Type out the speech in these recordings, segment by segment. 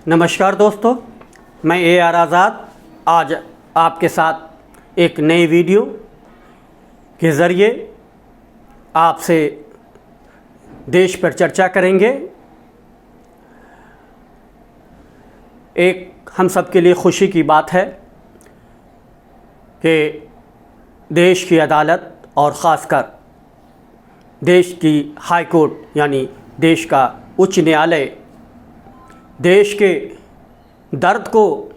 नमस्कार दोस्तों, मैं AR आज़ाद आज आपके साथ एक नई वीडियो के ज़रिए आपसे देश पर चर्चा करेंगे। एक हम सब के लिए खुशी की बात है कि देश की अदालत और ख़ासकर देश की हाई कोर्ट यानी देश का उच्च न्यायालय देश के दर्द को,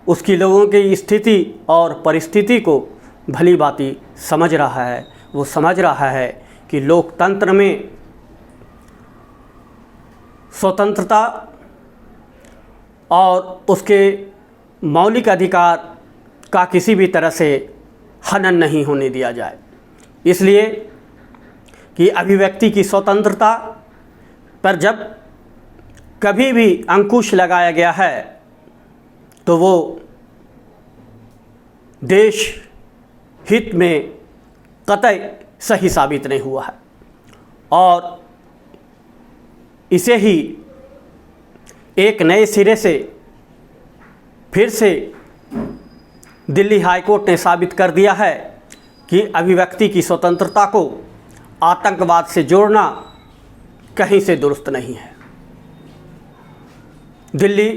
उसकी लोगों की स्थिति और परिस्थिति को भली भांति समझ रहा है। वो समझ रहा है कि लोकतंत्र में स्वतंत्रता और उसके मौलिक अधिकार का किसी भी तरह से हनन नहीं होने दिया जाए। इसलिए कि अभिव्यक्ति की स्वतंत्रता पर जब कभी भी अंकुश लगाया गया है तो वो देश हित में कतई सही साबित नहीं हुआ है और इसे ही एक नए सिरे से फिर से दिल्ली हाई कोर्ट ने साबित कर दिया है कि अभिव्यक्ति की स्वतंत्रता को आतंकवाद से जोड़ना कहीं से दुरुस्त नहीं है। दिल्ली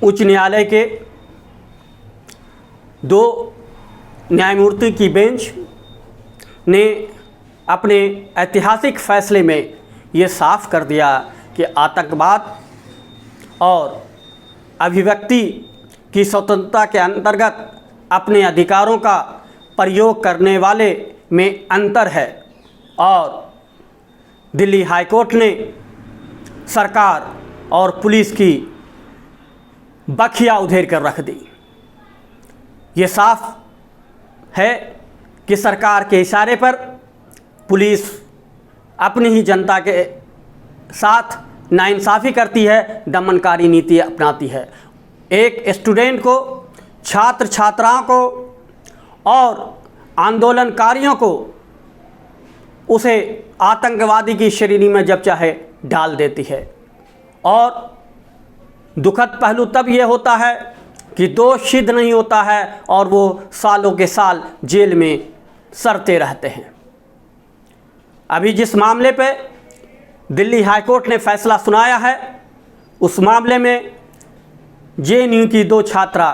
उच्च न्यायालय के 2 न्यायमूर्ति की बेंच ने अपने ऐतिहासिक फैसले में ये साफ कर दिया कि आतंकवाद और अभिव्यक्ति की स्वतंत्रता के अंतर्गत अपने अधिकारों का प्रयोग करने वाले में अंतर है और दिल्ली हाई कोर्ट ने सरकार और पुलिस की बखिया उधेड़ कर रख दी। ये साफ है कि सरकार के इशारे पर पुलिस अपनी ही जनता के साथ नाइंसाफ़ी करती है, दमनकारी नीति अपनाती है। एक स्टूडेंट को, छात्र छात्राओं को और आंदोलनकारियों को उसे आतंकवादी की श्रेणी में जब चाहे डाल देती है। और दुखद पहलू तब ये होता है कि दोष सिद्ध नहीं होता है और वो सालों के साल जेल में सड़ते रहते हैं। अभी जिस मामले पे दिल्ली हाई कोर्ट ने फैसला सुनाया है, उस मामले में JNU की 2 छात्रा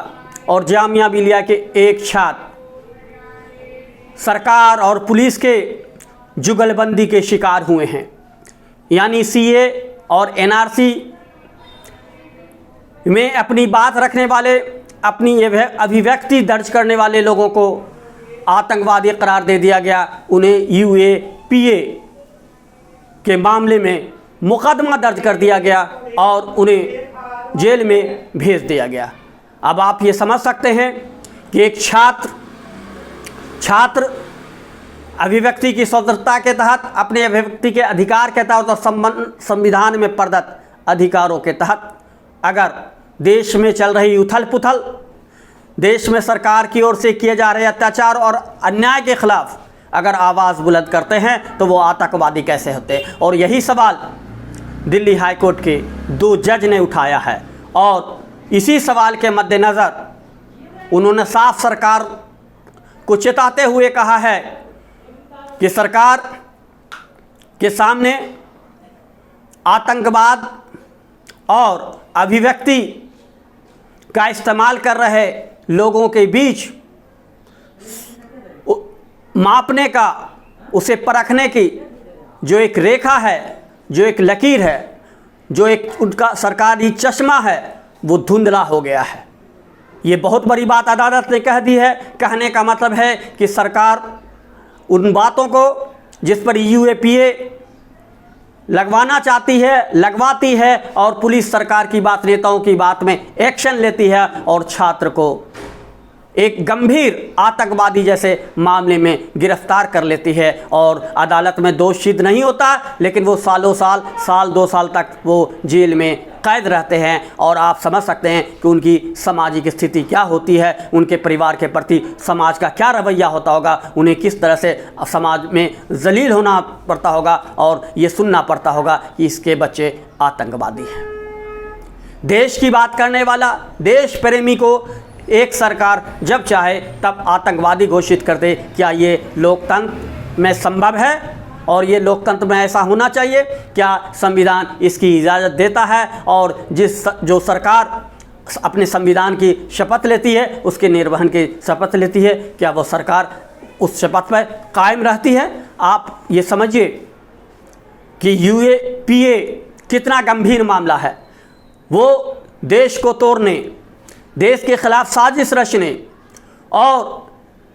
और जामिया मिलिया के 1 छात्र सरकार और पुलिस के जुगलबंदी के शिकार हुए हैं। यानी CA और NRC में अपनी बात रखने वाले, अपनी अभिव्यक्ति दर्ज करने वाले लोगों को आतंकवादी करार दे दिया गया। उन्हें UAPA के मामले में मुकदमा दर्ज कर दिया गया और उन्हें जेल में भेज दिया गया। अब आप ये समझ सकते हैं कि एक छात्र अभिव्यक्ति की स्वतंत्रता के तहत, अपने अभिव्यक्ति के अधिकार के तहत और संविधान में प्रदत्त अधिकारों के तहत अगर देश में चल रही उथल पुथल, देश में सरकार की ओर से किए जा रहे अत्याचार और अन्याय के खिलाफ अगर आवाज़ बुलंद करते हैं तो वो आतंकवादी कैसे होते हैं। और यही सवाल दिल्ली हाई कोर्ट के 2 जज ने उठाया है और इसी सवाल के मद्देनज़र उन्होंने साफ सरकार को चेताते हुए कहा है कि सरकार के सामने आतंकवाद और अभिव्यक्ति का इस्तेमाल कर रहे लोगों के बीच मापने का, उसे परखने की जो एक रेखा है, जो एक लकीर है, जो एक उनका सरकारी चश्मा है, वो धुंधला हो गया है। ये बहुत बड़ी बात अदालत ने कह दी है। कहने का मतलब है कि सरकार उन बातों को जिस पर UAPA लगवाना चाहती है, लगवाती है और पुलिस सरकार की बात, नेताओं की बात में एक्शन लेती है और छात्र को एक गंभीर आतंकवादी जैसे मामले में गिरफ्तार कर लेती है और अदालत में दोष सिद्ध नहीं होता, लेकिन वो साल 2 साल तक वो जेल में कैद रहते हैं। और आप समझ सकते हैं कि उनकी सामाजिक स्थिति क्या होती है, उनके परिवार के प्रति समाज का क्या रवैया होता होगा, उन्हें किस तरह से समाज में जलील होना पड़ता होगा और ये सुनना पड़ता होगा कि इसके बच्चे आतंकवादी हैं। देश की बात करने वाला, देश प्रेमी को एक सरकार जब चाहे तब आतंकवादी घोषित कर दे। क्या ये लोकतंत्र में संभव है? और ये लोकतंत्र में ऐसा होना चाहिए? क्या संविधान इसकी इजाज़त देता है? और जो सरकार अपने संविधान की शपथ लेती है, उसके निर्वहन की शपथ लेती है, क्या वो सरकार उस शपथ पर कायम रहती है? आप ये समझिए कि यूएपीए कितना गंभीर मामला है। वो देश को तोड़ने, देश के खिलाफ साजिश रचने और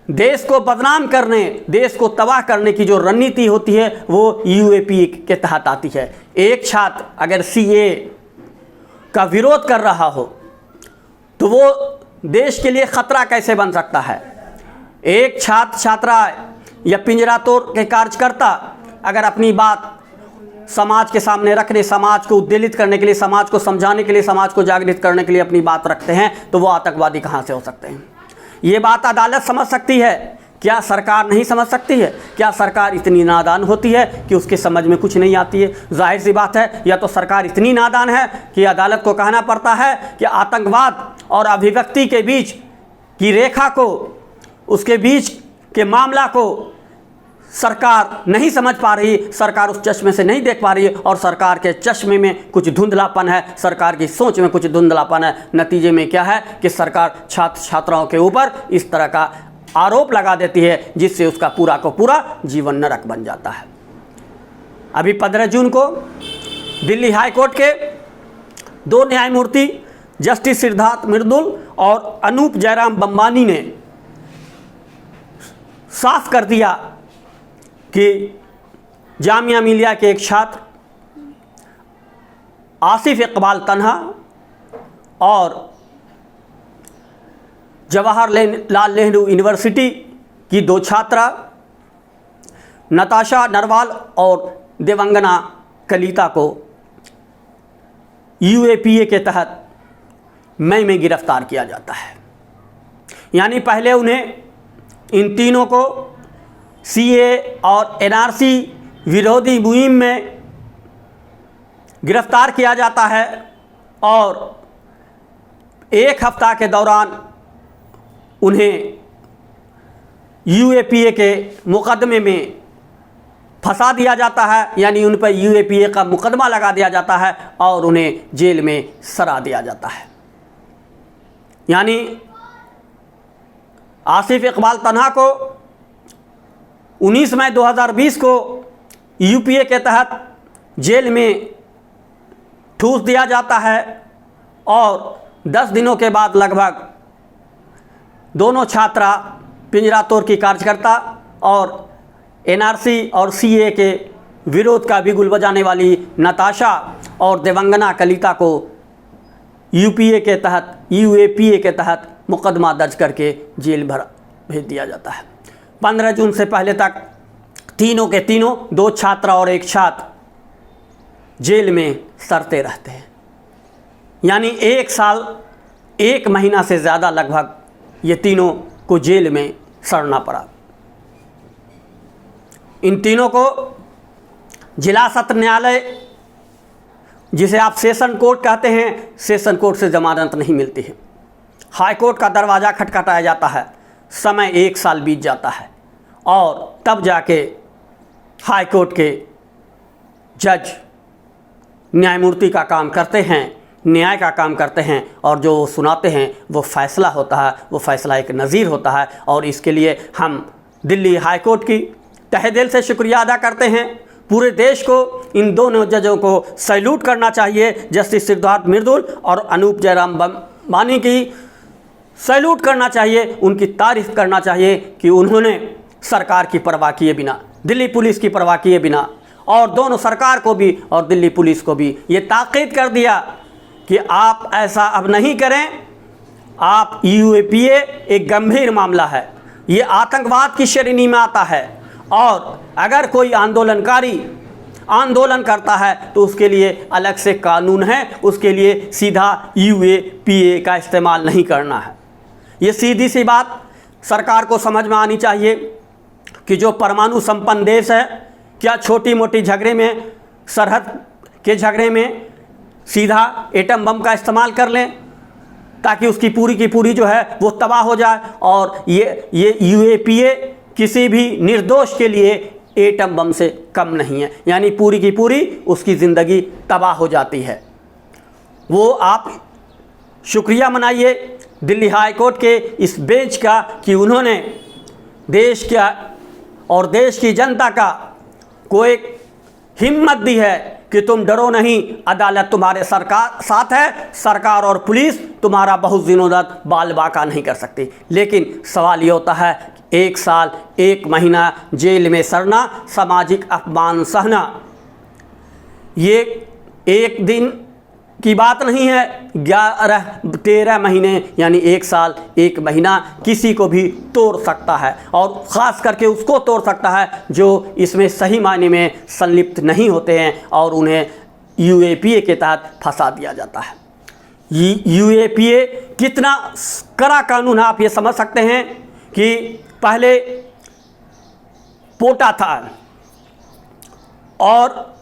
देश को बदनाम करने, देश को तबाह करने की जो रणनीति होती है वो यूएपीए के तहत आती है। एक छात्र अगर सीए का विरोध कर रहा हो तो वो देश के लिए खतरा कैसे बन सकता है? एक छात्र, छात्रा या पिंजरा तोड़ के कार्यकर्ता अगर अपनी बात समाज के सामने रखने, समाज को उद्वेलित करने के लिए, समाज को समझाने के लिए, समाज को जागृत करने के लिए अपनी बात रखते हैं, तो वो आतंकवादी कहाँ से हो सकते हैं? ये बात अदालत समझ सकती है, क्या सरकार नहीं समझ सकती है? क्या सरकार इतनी नादान होती है कि उसके समझ में कुछ नहीं आती है? जाहिर सी बात है, या तो सरकार इतनी नादान है कि अदालत को कहना पड़ता है कि आतंकवाद और अभिव्यक्ति के बीच की रेखा को, उसके बीच के मामला को सरकार नहीं समझ पा रही, सरकार उस चश्मे से नहीं देख पा रही है, और सरकार के चश्मे में कुछ धुंधलापन है, सरकार की सोच में कुछ धुंधलापन है। नतीजे में क्या है कि सरकार छात्र छात्राओं के ऊपर इस तरह का आरोप लगा देती है, जिससे उसका पूरा का पूरा जीवन नरक बन जाता है। अभी 15 जून को दिल्ली हाई कोर्ट के 2 न्यायमूर्ति जस्टिस सिद्धार्थ मृदुल और अनूप जयराम बंबानी ने साफ कर दिया कि जामिया मिलिया के एक छात्र आसिफ इकबाल तन्हा और जवाहरलाल नेहरू यूनिवर्सिटी की 2 छात्रा नताशा नरवाल और देवंगना कलिता को यूएपीए के तहत मई में गिरफ्तार किया जाता है। यानी पहले उन्हें, इन तीनों को सीए और एनआरसी विरोधी मुहिम में गिरफ्तार किया जाता है और 1 हफ्ता के दौरान उन्हें यूएपीए के मुकदमे में फंसा दिया जाता है, यानी उन पर यूएपीए का मुकदमा लगा दिया जाता है और उन्हें जेल में सरा दिया जाता है। यानी आसिफ इकबाल तन्हा को 19 मई 2020 को यूपीए के तहत जेल में ठूस दिया जाता है और 10 दिनों के बाद लगभग दोनों छात्रा, पिंजरा तोड़ की कार्यकर्ता और एनआरसी और सीए के विरोध का बिगुल बजाने वाली नताशा और देवंगना कलिता को यूएपीए के तहत मुकदमा दर्ज करके जेल भर भेज दिया जाता है। 15 जून से पहले तक तीनों के तीनों, 2 छात्रा और 1 छात्र जेल में सड़ते रहते हैं। यानी 1 साल 1 महीना से ज़्यादा लगभग ये तीनों को जेल में सड़ना पड़ा। इन तीनों को जिला सत्र न्यायालय, जिसे आप सेशन कोर्ट कहते हैं, सेशन कोर्ट से जमानत नहीं मिलती है। हाई कोर्ट का दरवाज़ा खटखटाया जाता है, समय 1 साल बीत जाता है और तब जाके हाई कोर्ट के जज न्यायमूर्ति का काम करते हैं, न्याय का काम करते हैं और जो वो सुनाते हैं वो फ़ैसला होता है, वो फ़ैसला एक नज़ीर होता है। और इसके लिए हम दिल्ली हाई कोर्ट की तहे दिल से शुक्रिया अदा करते हैं। पूरे देश को इन दोनों जजों को सैल्यूट करना चाहिए। जस्टिस सिद्धार्थ मृदुल और अनूप जयराम बंबानी की सैल्यूट करना चाहिए, उनकी तारीफ़ करना चाहिए कि उन्होंने सरकार की परवाह किए बिना, दिल्ली पुलिस की परवाह किए बिना, और दोनों सरकार को भी और दिल्ली पुलिस को भी ये ताकीद कर दिया कि आप ऐसा अब नहीं करें। आप यूएपीए एक गंभीर मामला है, ये आतंकवाद की श्रेणी में आता है और अगर कोई आंदोलनकारी आंदोलन करता है तो उसके लिए अलग से कानून है, उसके लिए सीधा यूएपीए का इस्तेमाल नहीं करना है। ये सीधी सी बात सरकार को समझ में आनी चाहिए कि जो परमाणु संपन्न देश है, क्या छोटी मोटी झगड़े में, सरहद के झगड़े में सीधा एटम बम का इस्तेमाल कर लें ताकि उसकी पूरी की पूरी जो है वो तबाह हो जाए। और ये यूएपीए किसी भी निर्दोष के लिए एटम बम से कम नहीं है, यानी पूरी की पूरी उसकी ज़िंदगी तबाह हो जाती है। वो आप शुक्रिया मनाइए दिल्ली हाई कोर्ट के इस बेंच का कि उन्होंने देश का और देश की जनता का को एक हिम्मत दी है कि तुम डरो नहीं, अदालत तुम्हारे साथ है, सरकार और पुलिस तुम्हारा बहुत दिनों तक बाल बाका नहीं कर सकती। लेकिन सवाल ये होता है 1 साल 1 महीना जेल में सड़ना, सामाजिक अपमान सहना, ये एक दिन की बात नहीं है। 13 महीने यानी 1 साल 1 महीना किसी को भी तोड़ सकता है, और ख़ास करके उसको तोड़ सकता है जो इसमें सही मायने में संलिप्त नहीं होते हैं और उन्हें यूएपीए के तहत फंसा दिया जाता है। यूएपीए कितना कड़ा कानून है आप ये समझ सकते हैं कि पहले पोटा था और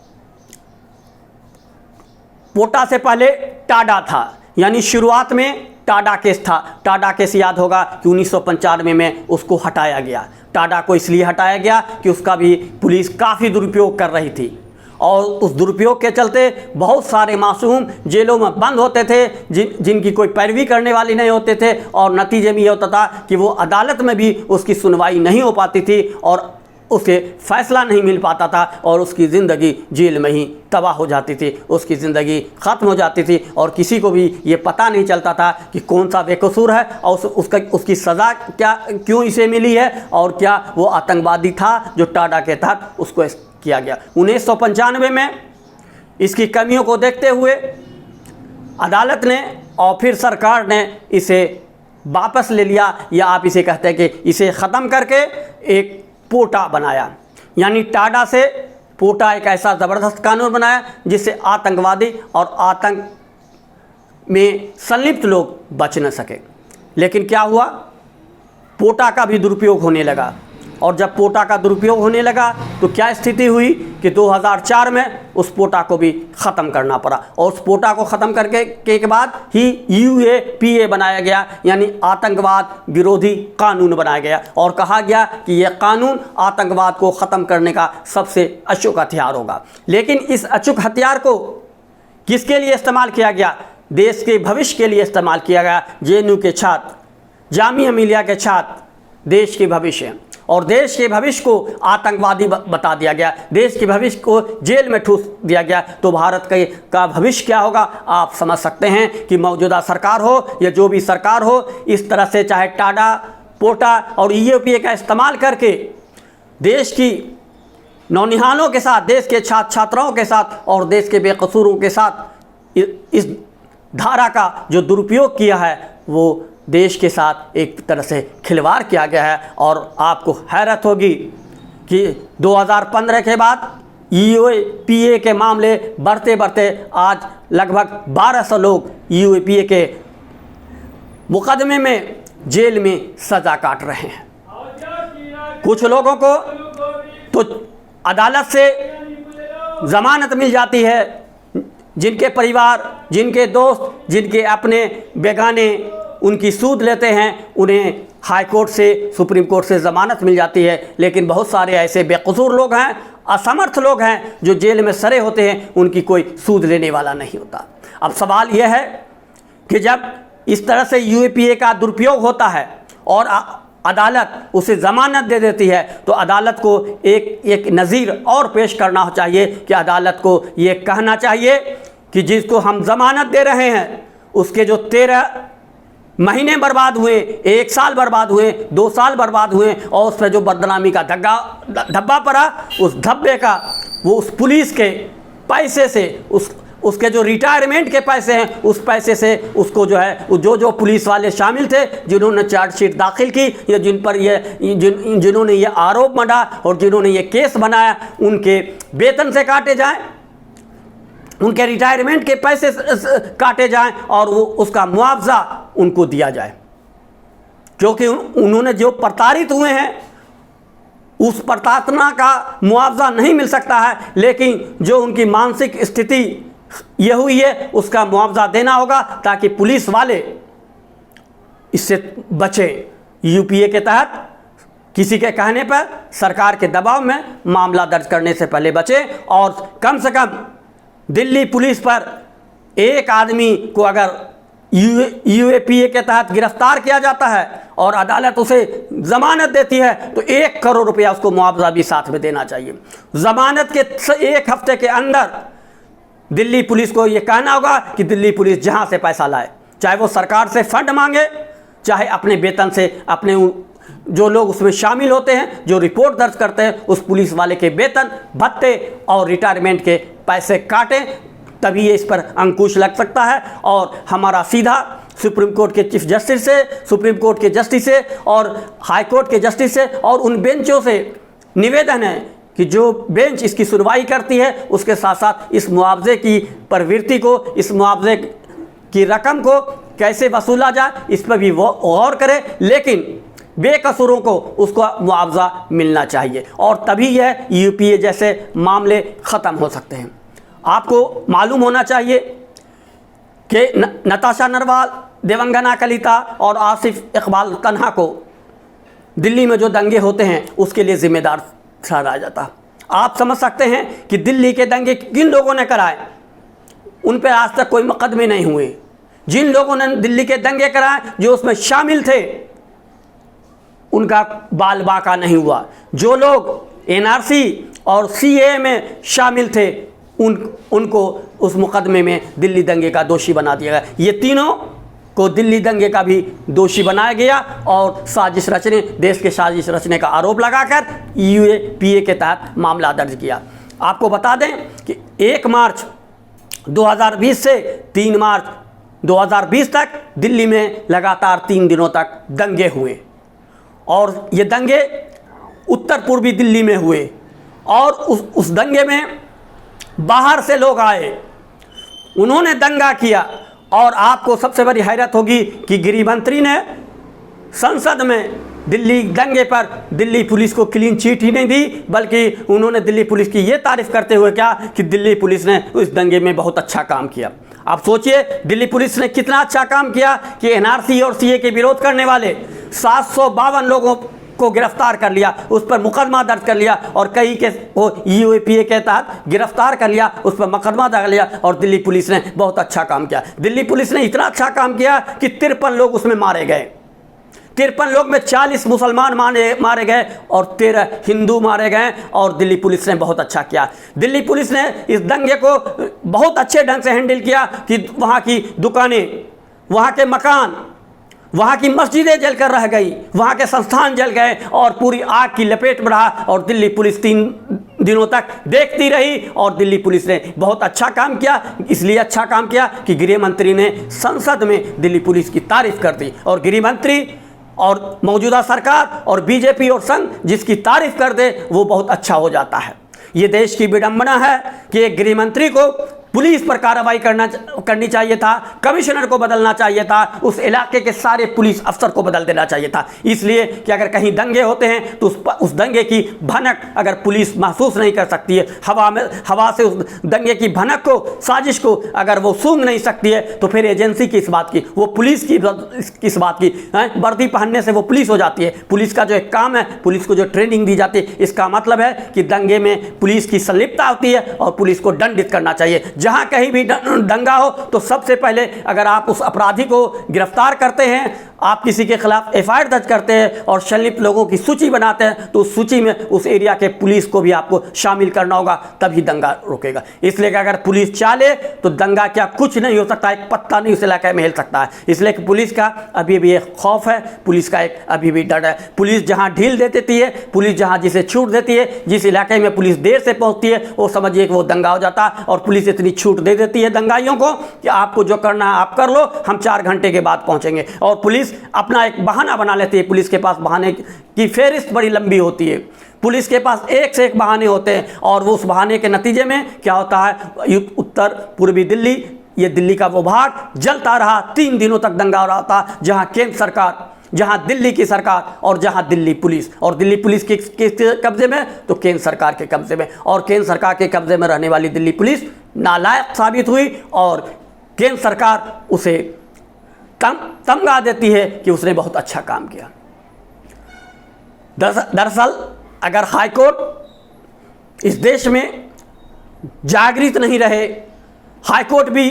पोटा से पहले टाडा था, यानी शुरुआत में टाडा केस था। टाडा केस याद होगा कि 1995 में उसको हटाया गया। टाडा को इसलिए हटाया गया कि उसका भी पुलिस काफ़ी दुरुपयोग कर रही थी, और उस दुरुपयोग के चलते बहुत सारे मासूम जेलों में बंद होते थे जिनकी कोई पैरवी करने वाली नहीं होते थे, और नतीजे में ये होता था कि वो अदालत में भी उसकी सुनवाई नहीं हो पाती थी और उसे फैसला नहीं मिल पाता था, और उसकी ज़िंदगी जेल में ही तबाह हो जाती थी, उसकी ज़िंदगी ख़त्म हो जाती थी, और किसी को भी ये पता नहीं चलता था कि कौन सा बेकसूर है और उसकी सज़ा क्या क्यों इसे मिली है, और क्या वो आतंकवादी था जो टाडा के तहत उसको किया गया। 1995 में इसकी कमियों को देखते हुए अदालत ने और फिर सरकार ने इसे वापस ले लिया, या आप इसे कहते हैं कि इसे ख़त्म करके एक पोटा बनाया। यानी टाडा से पोटा एक ऐसा ज़बरदस्त कानून बनाया जिससे आतंकवादी और आतंक में संलिप्त लोग बच न सके। लेकिन क्या हुआ, पोटा का भी दुरुपयोग होने लगा, और जब पोटा का दुरुपयोग होने लगा तो क्या स्थिति हुई कि 2004 में उस पोटा को भी ख़त्म करना पड़ा, और उस पोटा को ख़त्म करके के बाद ही यूएपीए बनाया गया, यानी आतंकवाद विरोधी कानून बनाया गया, और कहा गया कि यह कानून आतंकवाद को ख़त्म करने का सबसे अचूक हथियार होगा। लेकिन इस अचूक हथियार को किसके लिए इस्तेमाल किया गया? देश के भविष्य के लिए इस्तेमाल किया गया। जेएनयू के छात्र, जामिया मिलिया के छात्र देश के भविष्य, और देश के भविष्य को आतंकवादी बता दिया गया, देश के भविष्य को जेल में ठूस दिया गया। तो भारत का भविष्य क्या होगा आप समझ सकते हैं कि मौजूदा सरकार हो या जो भी सरकार हो, इस तरह से चाहे टाडा, पोटा और यूएपीए का इस्तेमाल करके देश की नौनिहालों के साथ, देश के छात्र छात्राओं के साथ और देश के बेकसूरों के साथ इस धारा का जो दुरुपयोग किया है वो देश के साथ एक तरह से खिलवाड़ किया गया है। और आपको हैरत होगी कि 2015 के बाद यूएपीए के मामले बढ़ते बढ़ते आज लगभग 1200 लोग यूएपीए के मुकदमे में जेल में सज़ा काट रहे हैं। कुछ लोगों को तो अदालत से ज़मानत मिल जाती है, जिनके परिवार, जिनके दोस्त, जिनके अपने बेगाने उनकी सूद लेते हैं, उन्हें हाई कोर्ट से, सुप्रीम कोर्ट से ज़मानत मिल जाती है। लेकिन बहुत सारे ऐसे बेकसूर लोग हैं, असमर्थ लोग हैं जो जेल में सड़े होते हैं, उनकी कोई सूद लेने वाला नहीं होता। अब सवाल यह है कि जब इस तरह से यूएपीए का दुरुपयोग होता है और अदालत उसे ज़मानत दे देती है, तो अदालत को एक नज़ीर और पेश करना चाहिए कि अदालत को ये कहना चाहिए कि जिसको हम ज़मानत दे रहे हैं उसके जो 13 महीने बर्बाद हुए, 1 साल बर्बाद हुए, 2 साल बर्बाद हुए, और उस पर जो बदनामी का धब्बा पड़ा, उस धब्बे का वो उस पुलिस के पैसे से, उसके जो रिटायरमेंट के पैसे हैं उस पैसे से उसको जो है जो पुलिस वाले शामिल थे जिन्होंने चार्जशीट दाखिल की या जिन्होंने ये आरोप मढ़ा और जिन्होंने ये केस बनाया, उनके वेतन से काटे जाएं, उनके रिटायरमेंट के पैसे काटे जाएं और वो उसका मुआवजा उनको दिया जाए, क्योंकि उन्होंने जो प्रताड़ित हुए हैं उस प्रताड़ना का मुआवजा नहीं मिल सकता है, लेकिन जो उनकी मानसिक स्थिति ये हुई है उसका मुआवजा देना होगा ताकि पुलिस वाले इससे बचे। यूपीए के तहत किसी के कहने पर सरकार के दबाव में मामला दर्ज करने से पहले बचे, और कम से कम दिल्ली पुलिस पर एक आदमी को अगर यूएपीए के तहत गिरफ्तार किया जाता है और अदालत उसे जमानत देती है तो 1 करोड़ रुपया उसको मुआवजा भी साथ में देना चाहिए। जमानत के 1 हफ्ते के अंदर दिल्ली पुलिस को यह कहना होगा कि दिल्ली पुलिस जहां से पैसा लाए, चाहे वो सरकार से फंड मांगे, चाहे अपने वेतन से, अपने जो लोग उसमें शामिल होते हैं, जो रिपोर्ट दर्ज करते हैं, उस पुलिस वाले के वेतन भत्ते और रिटायरमेंट के पैसे काटें, तभी ये इस पर अंकुश लग सकता है। और हमारा सीधा सुप्रीम कोर्ट के चीफ जस्टिस से, सुप्रीम कोर्ट के जस्टिस से और हाई कोर्ट के जस्टिस से और उन बेंचों से निवेदन है कि जो बेंच इसकी सुनवाई करती है उसके साथ साथ इस मुआवजे की प्रवृत्ति को, इस मुआवजे की रकम को कैसे वसूला जाए, इस पर भी वो गौर करे, लेकिन बेकसूरों को उसको मुआवजा मिलना चाहिए और तभी यह यूपीए जैसे मामले ख़त्म हो सकते हैं। आपको मालूम होना चाहिए कि नताशा नरवाल, देवंगना कलिता और आसिफ इकबाल तन्हा को दिल्ली में जो दंगे होते हैं उसके लिए जिम्मेदार ठहराया जाता। आप समझ सकते हैं कि दिल्ली के दंगे किन लोगों ने कराए, उन पर आज तक कोई मुकदमे नहीं हुए। जिन लोगों ने दिल्ली के दंगे कराए, जो उसमें शामिल थे, उनका बाल बाका नहीं हुआ। जो लोग एनआरसी और सीए में शामिल थे उनको उस मुकदमे में दिल्ली दंगे का दोषी बना दिया गया। ये तीनों को दिल्ली दंगे का भी दोषी बनाया गया और साजिश रचने, देश के साजिश रचने का आरोप लगाकर यूएपीए के तहत मामला दर्ज किया। आपको बता दें कि 1 मार्च 2020 से 3 मार्च 2020 तक दिल्ली में लगातार 3 दिनों तक दंगे हुए और ये दंगे उत्तर पूर्वी दिल्ली में हुए और उस दंगे में बाहर से लोग आए, उन्होंने दंगा किया। और आपको सबसे बड़ी हैरत होगी कि गृह मंत्री ने संसद में दिल्ली दंगे पर दिल्ली पुलिस को क्लीन चिट ही नहीं दी, बल्कि उन्होंने दिल्ली पुलिस की ये तारीफ करते हुए क्या कि दिल्ली पुलिस ने उस दंगे में बहुत अच्छा काम किया। आप सोचिए दिल्ली पुलिस ने कितना अच्छा काम किया कि एनआरसी और सीए के विरोध करने वाले 752 लोगों को गिरफ्तार कर लिया, उस पर मुकदमा दर्ज कर लिया और कई के वो यूएपीए के तहत गिरफ्तार कर लिया, उस पर मुकदमा दर्ज कर लिया और दिल्ली पुलिस ने बहुत अच्छा काम किया। दिल्ली पुलिस ने इतना अच्छा काम किया कि 53 लोग उसमें मारे गए। 53 लोग में 40 मुसलमान मारे गए और 13 हिंदू मारे गए और दिल्ली पुलिस ने बहुत अच्छा किया। दिल्ली पुलिस ने इस दंगे को बहुत अच्छे ढंग से हैंडल किया कि वहाँ की दुकानें, वहाँ के मकान, वहाँ की मस्जिदें जलकर रह गई, वहाँ के संस्थान जल गए और पूरी आग की लपेट में रहा और दिल्ली पुलिस 3 दिनों तक देखती रही और दिल्ली पुलिस ने बहुत अच्छा काम किया। इसलिए अच्छा काम किया कि गृह मंत्री ने संसद में दिल्ली पुलिस की तारीफ कर दी और गृह मंत्री और मौजूदा सरकार और बीजेपी और संघ जिसकी तारीफ कर दे वो बहुत अच्छा हो जाता है। ये देश की विडंबना है कि एक गृह मंत्री को पुलिस पर कार्रवाई करनी चाहिए था, कमिश्नर को बदलना चाहिए था, उस इलाके के सारे पुलिस अफसर को बदल देना चाहिए था। इसलिए कि अगर कहीं दंगे होते हैं तो उस दंगे की भनक अगर पुलिस महसूस नहीं कर सकती है, हवा से उस दंगे की भनक को, साजिश को अगर वो सूंघ नहीं सकती है तो फिर एजेंसी किस बात की, वो पुलिस की किस बात की। वर्दी पहनने से वो पुलिस हो जाती है। पुलिस का जो एक काम है, पुलिस को जो ट्रेनिंग दी जाती है, इसका मतलब है कि दंगे में पुलिस की संलिप्तता होती है और पुलिस को दंडित करना चाहिए। जहां कहीं भी दंगा हो तो सबसे पहले अगर आप उस अपराधी को गिरफ्तार करते हैं, आप किसी के खिलाफ एफआईआर दर्ज करते हैं और संलिप्त लोगों की सूची बनाते हैं तो उस सूची में उस एरिया के पुलिस को भी आपको शामिल करना होगा, तभी दंगा रुकेगा। इसलिए कि अगर पुलिस चाले तो दंगा क्या कुछ नहीं हो सकता, एक पत्ता नहीं उस इलाके में हिल सकता है। इसलिए कि पुलिस का अभी भी एक खौफ है, पुलिस का एक अभी भी डर है। पुलिस जहां ढील दे देती है, पुलिस जहां जिसे छूट देती है, जिस इलाके में पुलिस देर से पहुंचती है वो समझिए कि वो दंगा हो जाता है और पुलिस इतनी छूट दे देती है दंगाइयों को कि आपको जो करना है आप कर लो, हम 4 घंटे के बाद पहुंचेंगे। और पुलिस अपना एक बहाना बना लेती है। पुलिस के पास बहाने की फेहरिस्त बड़ी लंबी होती है। पुलिस के पास एक से एक बहाने होते हैं और वो उस बहाने के नतीजे में क्या होता है, उत्तर पूर्वी दिल्ली, ये दिल्ली का वो भाग जलता रहा, 3 दिनों तक दंगा हो रहा था, जहां केंद्र सरकार जहां दिल्ली की सरकार और जहां दिल्ली पुलिस, और दिल्ली पुलिस के कब्जे में तो केंद्र सरकार के कब्जे में, और केंद्र सरकार के कब्जे में रहने वाली दिल्ली पुलिस नालायक साबित हुई और केंद्र सरकार उसे तमगा देती है कि उसने बहुत अच्छा काम किया। दरअसल अगर हाईकोर्ट इस देश में जागृत नहीं रहे, हाईकोर्ट भी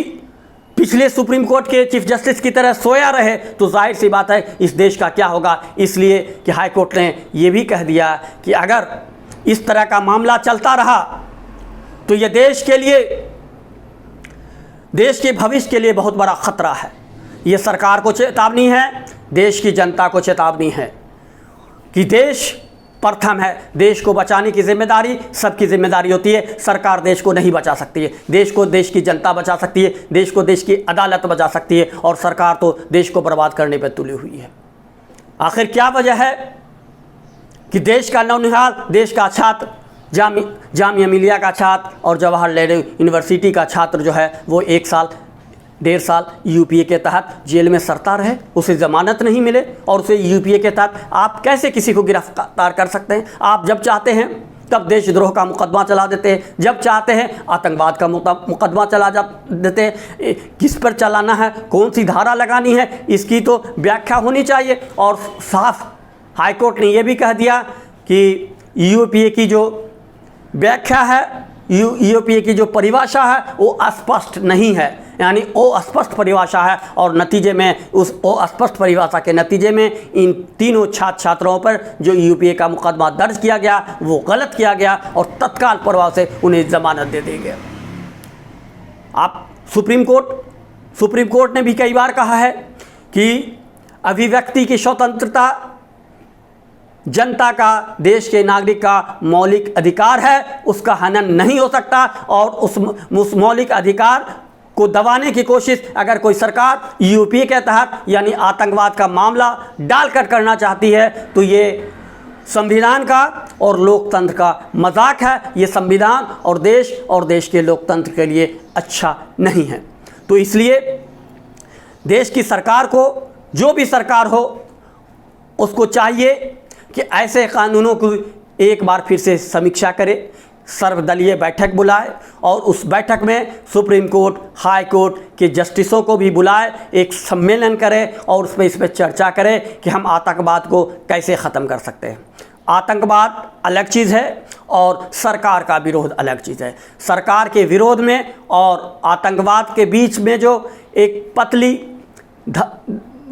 पिछले सुप्रीम कोर्ट के चीफ जस्टिस की तरह सोया रहे, तो जाहिर सी बात है इस देश का क्या होगा। इसलिए कि हाईकोर्ट ने यह भी कह दिया कि अगर इस तरह का मामला चलता रहा तो यह देश के लिए, देश के भविष्य के लिए बहुत बड़ा खतरा है। यह सरकार को चेतावनी है, देश की जनता को चेतावनी है कि देश प्रथम है। देश को बचाने की जिम्मेदारी सबकी जिम्मेदारी होती है। सरकार देश को नहीं बचा सकती है, देश को देश की जनता बचा सकती है, देश को देश की अदालत बचा सकती है, और सरकार तो देश को बर्बाद करने पर तुली हुई है। आखिर क्या वजह है कि देश का नौनिहाल, देश का छात्र, जामिया मिलिया का छात्र और जवाहरलाल नेहरू यूनिवर्सिटी का छात्र जो है वो 1 साल 1.5 साल यूपीए के तहत जेल में सड़ता रहे, उसे ज़मानत नहीं मिले, और उसे यूपीए के तहत आप कैसे किसी को गिरफ्तार कर सकते हैं? आप जब चाहते हैं तब देशद्रोह का मुकदमा चला देते हैं, जब चाहते हैं आतंकवाद का मुकदमा चला देते हैं। किस पर चलाना है, कौन सी धारा लगानी है, इसकी तो व्याख्या होनी चाहिए। और साफ हाईकोर्ट ने यह भी कह दिया कि यूपीए की जो व्याख्या है, यूपीए की जो परिभाषा है वो अस्पष्ट नहीं है, यानी वो अस्पष्ट परिभाषा है, और नतीजे में उस वो अस्पष्ट परिभाषा के नतीजे में इन तीनों छात्रों पर जो यूपीए का मुकदमा दर्ज किया गया वो गलत किया गया और तत्काल प्रभाव से उन्हें जमानत दे दी गई। आप सुप्रीम कोर्ट ने भी कई बार कहा है कि अभिव्यक्ति की स्वतंत्रता जनता का, देश के नागरिक का मौलिक अधिकार है, उसका हनन नहीं हो सकता, और उस मौलिक अधिकार को दबाने की कोशिश अगर कोई सरकार यूपीए के तहत यानी आतंकवाद का मामला डालकर करना चाहती है तो ये संविधान का और लोकतंत्र का मजाक है। ये संविधान और देश के लोकतंत्र के लिए अच्छा नहीं है। तो इसलिए देश की सरकार को, जो भी सरकार हो, उसको चाहिए कि ऐसे कानूनों की एक बार फिर से समीक्षा करे, सर्वदलीय बैठक बुलाए, और उस बैठक में सुप्रीम कोर्ट, हाई कोर्ट के जस्टिसों को भी बुलाए, एक सम्मेलन करे और इस पर चर्चा करे कि हम आतंकवाद को कैसे ख़त्म कर सकते हैं। आतंकवाद अलग चीज़ है और सरकार का विरोध अलग चीज़ है। सरकार के विरोध में और आतंकवाद के बीच में जो एक पतली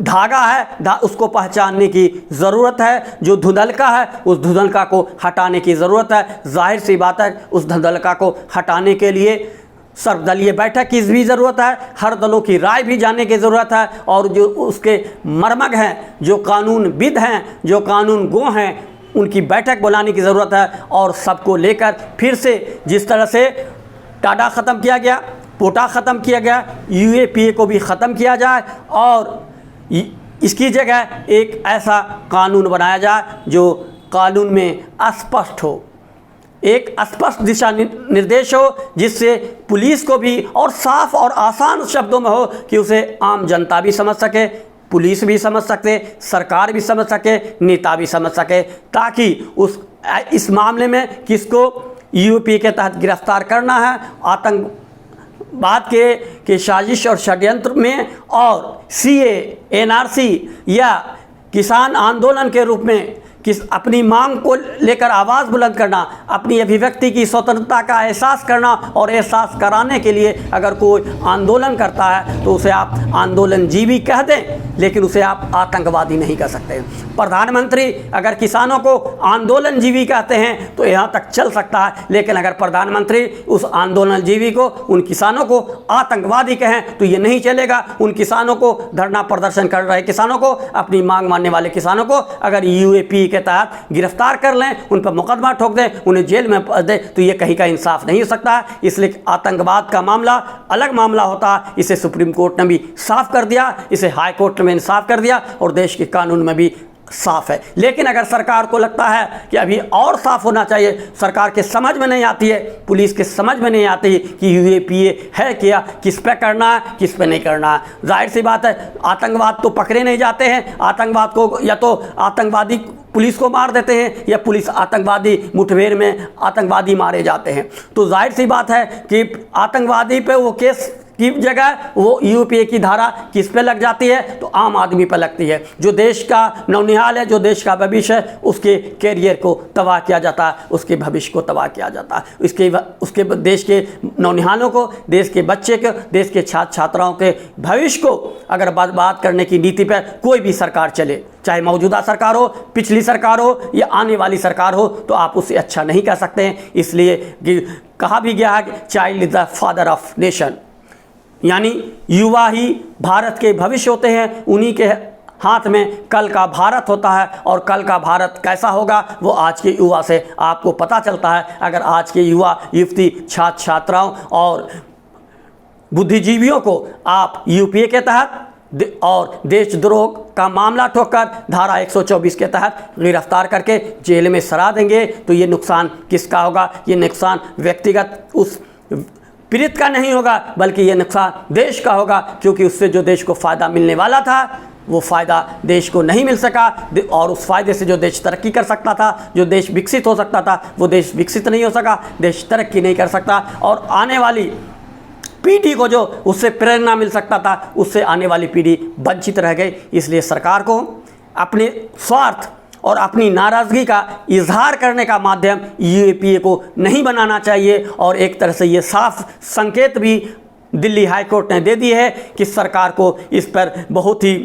धागा है, उसको पहचानने की ज़रूरत है। जो धुंधलका है उस धुंधलका को हटाने की ज़रूरत है। जाहिर सी बात है उस धुंधलका को हटाने के लिए सर्वदलीय बैठक की भी ज़रूरत है, हर दलों की राय भी जानने की ज़रूरत है, और जो उसके मर्मज्ञ हैं, जो कानूनविद हैं, जो कानून गो हैं, उनकी बैठक बुलाने की ज़रूरत है। और सबको लेकर फिर से जिस तरह से टाडा ख़त्म किया गया, पोटा ख़त्म किया गया, यूएपीए को भी ख़त्म किया जाए, और इसकी जगह एक ऐसा कानून बनाया जाए जो कानून में स्पष्ट हो, एक स्पष्ट दिशा निर्देश हो, जिससे पुलिस को भी और साफ और आसान शब्दों में हो कि उसे आम जनता भी समझ सके, पुलिस भी समझ सके, सरकार भी समझ सके, नेता भी समझ सके, ताकि इस मामले में किसको यूपीए के तहत गिरफ्तार करना है, आतंकवाद के साजिश और षड्यंत्र में, और सीए, एनआरसी या किसान आंदोलन के रूप में अपनी मांग को लेकर आवाज़ बुलंद करना, अपनी अभिव्यक्ति की स्वतंत्रता का एहसास करना, और एहसास कराने के लिए अगर कोई आंदोलन करता है तो उसे आप आंदोलनजीवी कह दें, लेकिन उसे आप आतंकवादी नहीं कह सकते। प्रधानमंत्री अगर किसानों को आंदोलनजीवी कहते हैं तो यहाँ तक चल सकता है, लेकिन अगर प्रधानमंत्री उस आंदोलनजीवी को, उन किसानों को आतंकवादी कहें तो ये नहीं चलेगा। उन किसानों को, धरना प्रदर्शन कर रहे किसानों को, अपनी मांग मानने वाले किसानों को अगर यूएपीए के तहत गिरफ्तार कर लें, उन पर मुकदमा ठोक दें, उन्हें जेल में दें, तो ये कहीं का इंसाफ नहीं हो सकता है। इसलिए आतंकवाद का मामला अलग मामला होता है। इसे सुप्रीम कोर्ट ने भी साफ कर दिया, इसे हाई कोर्ट में साफ कर दिया, और देश के कानून में भी साफ है। लेकिन अगर सरकार को लगता है कि अभी और साफ होना चाहिए, सरकार के समझ में नहीं आती है, पुलिस के समझ में नहीं आती कि यूएपीए है क्या, किस पे करना है, किस पे नहीं करना है। जाहिर सी बात है, आतंकवाद तो पकड़े नहीं जाते हैं। आतंकवाद को या तो आतंकवादी पुलिस को मार देते हैं या पुलिस आतंकवादी मुठभेड़ में आतंकवादी मारे जाते हैं। तो जाहिर सी बात है कि आतंकवादी पे वो केस की जगह वो यूपीए की धारा किस पे लग जाती है, तो आम आदमी पे लगती है। जो देश का नौनिहाल है, जो देश का भविष्य है, उसके कैरियर को तबाह किया जाता है, उसके भविष्य को तबाह किया जाता है। उसके देश के नौनिहालों को, देश के बच्चे को, देश के छात्र छात्राओं के भविष्य को अगर बर्बाद करने की नीति पर कोई भी सरकार चले, चाहे मौजूदा सरकार हो, पिछली सरकार हो या आने वाली सरकार हो, तो आप उसे अच्छा नहीं कह सकते हैं। इसलिए कहा भी गया है कि child is the father of nation, यानी युवा ही भारत के भविष्य होते हैं। उन्हीं के हाथ में कल का भारत होता है, और कल का भारत कैसा होगा वो आज के युवा से आपको पता चलता है। अगर आज के युवा युवती, छात्र छात्राओं और बुद्धिजीवियों को आप यूपीए के तहत और देशद्रोह का मामला ठोककर धारा 124 के तहत गिरफ्तार करके जेल में सरा देंगे, तो ये नुकसान किसका होगा? ये नुकसान व्यक्तिगत उस पीड़ित का नहीं होगा, बल्कि ये नुकसान देश का होगा, क्योंकि उससे जो देश को फ़ायदा मिलने वाला था वो फ़ायदा देश को नहीं मिल सका, और उस फ़ायदे से जो देश तरक्की कर सकता था, जो देश विकसित हो सकता था, वो देश विकसित नहीं हो सका, देश तरक्की नहीं कर सकता, और आने वाली पीढ़ी को जो उससे प्रेरणा मिल सकता था, उससे आने वाली पीढ़ी वंचित रह गई। इसलिए सरकार को अपने स्वार्थ और अपनी नाराज़गी का इजहार करने का माध्यम यूएपीए को नहीं बनाना चाहिए। और एक तरह से ये साफ संकेत भी दिल्ली हाई कोर्ट ने दे दी है कि सरकार को इस पर बहुत ही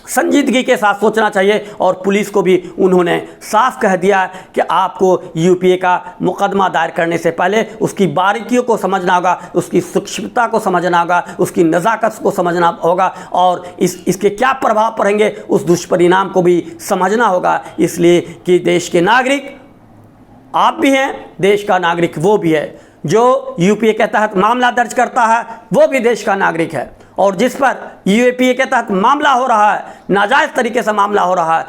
संजीदगी के साथ सोचना चाहिए, और पुलिस को भी उन्होंने साफ कह दिया कि आपको यूपीए का मुकदमा दायर करने से पहले उसकी बारीकियों को समझना होगा, उसकी सूक्ष्मता को समझना होगा, उसकी नज़ाकत को समझना होगा, और इसके क्या प्रभाव पड़ेंगे उस दुष्परिणाम को भी समझना होगा। इसलिए कि देश के नागरिक आप भी हैं, देश का नागरिक वो भी है। जो यूपीए के तहत मामला दर्ज करता है वो भी देश का नागरिक है, और जिस पर यूएपीए के तहत मामला हो रहा है, नाजायज़ तरीके से मामला हो रहा है,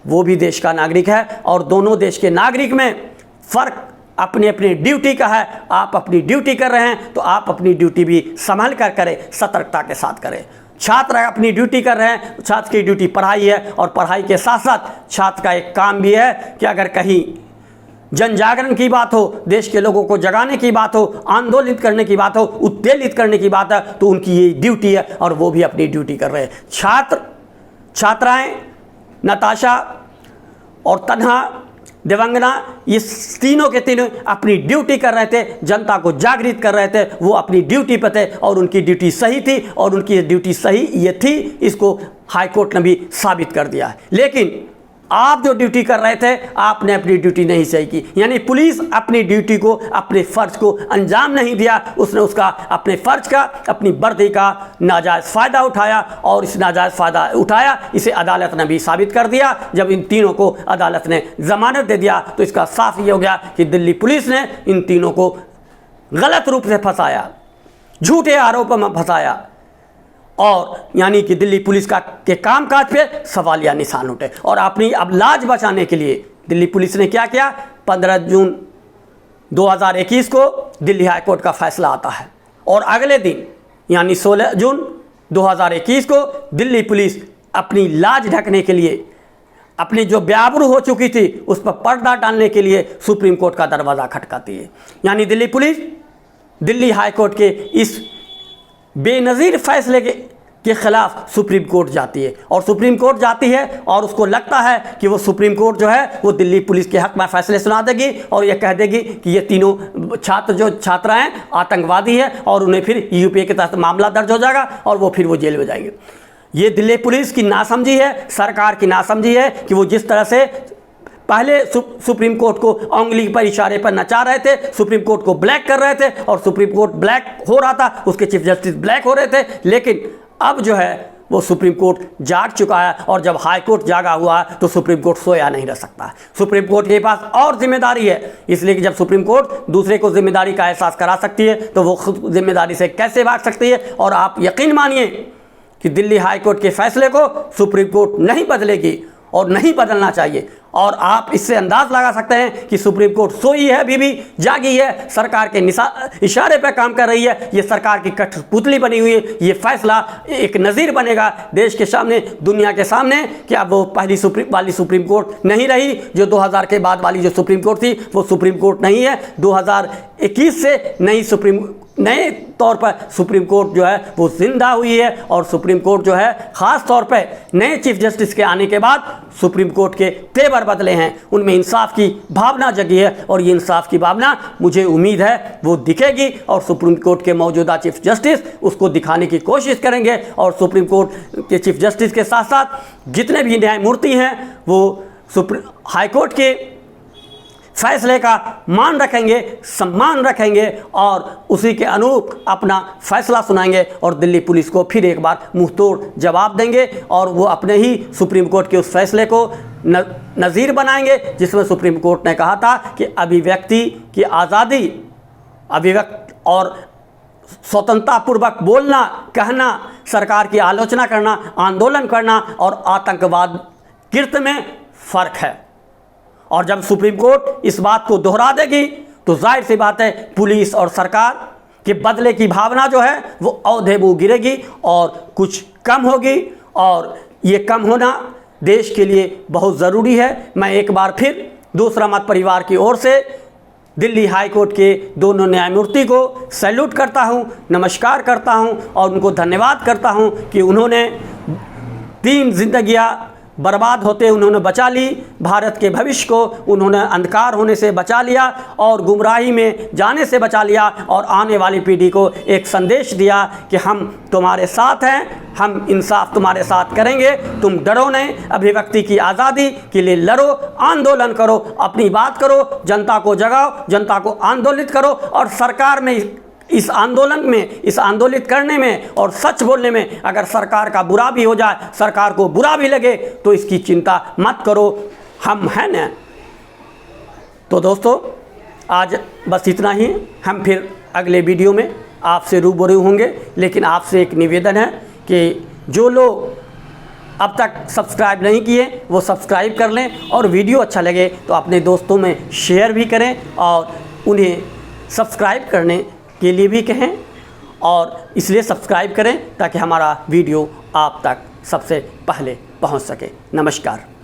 वो भी देश का नागरिक है। और दोनों देश के नागरिक में फ़र्क अपनी अपनी ड्यूटी का है। आप अपनी ड्यूटी कर रहे हैं तो आप अपनी ड्यूटी भी संभल कर करें, सतर्कता के साथ करें। छात्र अपनी ड्यूटी कर रहे हैं तो छात्र की ड्यूटी पढ़ाई है, और पढ़ाई के साथ साथ छात्र का एक काम भी है कि अगर कहीं जन जागरण की बात हो, देश के लोगों को जगाने की बात हो, आंदोलित करने की बात हो, उत्तेजित करने की बात है, तो उनकी ये ड्यूटी है, और वो भी अपनी ड्यूटी कर रहे हैं। छात्र छात्राएं, नताशा और तन्हा, दिवंगना, ये तीनों के तीनों अपनी ड्यूटी कर रहे थे, जनता को जागृत कर रहे थे, वो अपनी ड्यूटी पर थे, और उनकी ड्यूटी सही थी, और उनकी ड्यूटी सही ये थी, इसको हाईकोर्ट ने भी साबित कर दिया है। लेकिन आप जो ड्यूटी कर रहे थे, आपने अपनी ड्यूटी नहीं सही की, यानी पुलिस अपनी ड्यूटी को, अपने फ़र्ज को अंजाम नहीं दिया। उसने उसका अपने फ़र्ज का, अपनी वर्दी का नाजायज़ फ़ायदा उठाया, और इस नाजायज़ फ़ायदा उठाया इसे अदालत ने भी साबित कर दिया। जब इन तीनों को अदालत ने ज़मानत दे दिया तो इसका साफ ये हो गया कि दिल्ली पुलिस ने इन तीनों को गलत रूप से फंसाया, झूठे आरोपों में फंसाया, और यानी कि दिल्ली पुलिस के कामकाज पे सवालिया निशान उठे। और अपनी अब लाज बचाने के लिए दिल्ली पुलिस ने क्या किया? 15 जून 2021 को दिल्ली हाई कोर्ट का फैसला आता है, और अगले दिन यानी 16 जून 2021 को दिल्ली पुलिस अपनी लाज ढकने के लिए, अपनी जो बेआबरू हो चुकी थी उस पर पर्दा डालने के लिए सुप्रीम कोर्ट का दरवाज़ा खटकाती है। यानी Delhi police Delhi high court के इस बेनज़ीर फैसले के खिलाफ सुप्रीम कोर्ट जाती है, और सुप्रीम कोर्ट जाती है और उसको लगता है कि वो सुप्रीम कोर्ट जो है वो दिल्ली पुलिस के हक़ में फैसले सुना देगी, और ये कह देगी कि ये तीनों छात्रा हैं आतंकवादी है, और उन्हें फिर यूपीए के तहत मामला दर्ज हो जाएगा, और वो फिर वो जेल में जाएंगे। ये दिल्ली पुलिस की नासमझी है, सरकार की नासमझी है कि वो जिस तरह से पहले सुप्रीम कोर्ट को उंगली पर इशारे पर नचा रहे थे, सुप्रीम कोर्ट को ब्लैक कर रहे थे, और सुप्रीम कोर्ट ब्लैक हो रहा था, उसके चीफ जस्टिस ब्लैक हो रहे थे। लेकिन अब जो है वो सुप्रीम कोर्ट जाग चुका है, और जब हाई कोर्ट जागा हुआ है तो सुप्रीम कोर्ट सोया नहीं रह सकता। सुप्रीम कोर्ट के पास और जिम्मेदारी है, इसलिए कि जब सुप्रीम कोर्ट दूसरे को जिम्मेदारी का एहसास करा सकती है तो वो खुद जिम्मेदारी से कैसे भाग सकती है। और आप यकीन मानिए कि दिल्ली हाई कोर्ट के फैसले को सुप्रीम कोर्ट नहीं बदलेगी, और नहीं बदलना चाहिए। और आप इससे अंदाज लगा सकते हैं कि सुप्रीम कोर्ट सोई है, अभी भी जागी है, सरकार के इशारे पर काम कर रही है। ये सरकार की कठपुतली बनी हुई है। ये फैसला एक नज़ीर बनेगा देश के सामने, दुनिया के सामने, कि अब वो पहली सुप्रीम कोर्ट नहीं रही। जो 2000 के बाद वाली जो सुप्रीम कोर्ट थी वो सुप्रीम कोर्ट नहीं है। 2021 से नए तौर पर सुप्रीम कोर्ट जो है वो जिंदा हुई है। और सुप्रीम कोर्ट जो है ख़ास तौर पर नए चीफ जस्टिस के आने के बाद सुप्रीम कोर्ट के तेवर बदले हैं, उनमें इंसाफ की भावना जगी है। और ये इंसाफ की भावना मुझे उम्मीद है वो दिखेगी और सुप्रीम कोर्ट के मौजूदा चीफ जस्टिस उसको दिखाने की कोशिश करेंगे। और सुप्रीम कोर्ट के चीफ जस्टिस के साथ साथ जितने भी न्यायमूर्ति हैं वो हाई कोर्ट के फैसले का मान रखेंगे, सम्मान रखेंगे और उसी के अनुरूप अपना फैसला सुनाएंगे। और दिल्ली पुलिस को फिर एक बार मुंहतोड़ जवाब देंगे और वो अपने ही सुप्रीम कोर्ट के उस फैसले को नज़ीर बनाएंगे जिसमें सुप्रीम कोर्ट ने कहा था कि अभिव्यक्ति की आज़ादी, अभिव्यक्ति और स्वतंत्रतापूर्वक बोलना, कहना, सरकार की आलोचना करना, आंदोलन करना और आतंकवाद कृत्य में फ़र्क है। और जब सुप्रीम कोर्ट इस बात को दोहरा देगी तो जाहिर सी बात है पुलिस और सरकार के बदले की भावना जो है वो औंधे मुँह गिरेगी और कुछ कम होगी। और ये कम होना देश के लिए बहुत ज़रूरी है। मैं एक बार फिर दूसरा मत परिवार की ओर से दिल्ली हाई कोर्ट के दोनों न्यायमूर्ति को सैल्यूट करता हूँ, नमस्कार करता हूँ और उनको धन्यवाद करता हूँ कि उन्होंने 3 जिंदगियाँ बर्बाद होते उन्होंने बचा ली, भारत के भविष्य को उन्होंने अंधकार होने से बचा लिया और गुमराही में जाने से बचा लिया और आने वाली पीढ़ी को एक संदेश दिया कि हम तुम्हारे साथ हैं, हम इंसाफ तुम्हारे साथ करेंगे, तुम डरो नहीं, अभिव्यक्ति की आज़ादी के लिए लड़ो, आंदोलन करो, अपनी बात करो, जनता को जगाओ, जनता को आंदोलित करो। और सरकार में इस आंदोलन में, इस आंदोलित करने में और सच बोलने में अगर सरकार का बुरा भी हो जाए, सरकार को बुरा भी लगे तो इसकी चिंता मत करो, हम हैं ना। तो दोस्तों आज बस इतना ही। हम फिर अगले वीडियो में आपसे रूबरू होंगे। लेकिन आपसे एक निवेदन है कि जो लोग अब तक सब्सक्राइब नहीं किए वो सब्सक्राइब कर लें और वीडियो अच्छा लगे तो अपने दोस्तों में शेयर भी करें और उन्हें सब्सक्राइब करने के लिए भी कहें। और इसलिए सब्सक्राइब करें ताकि हमारा वीडियो आप तक सबसे पहले पहुंच सके। नमस्कार।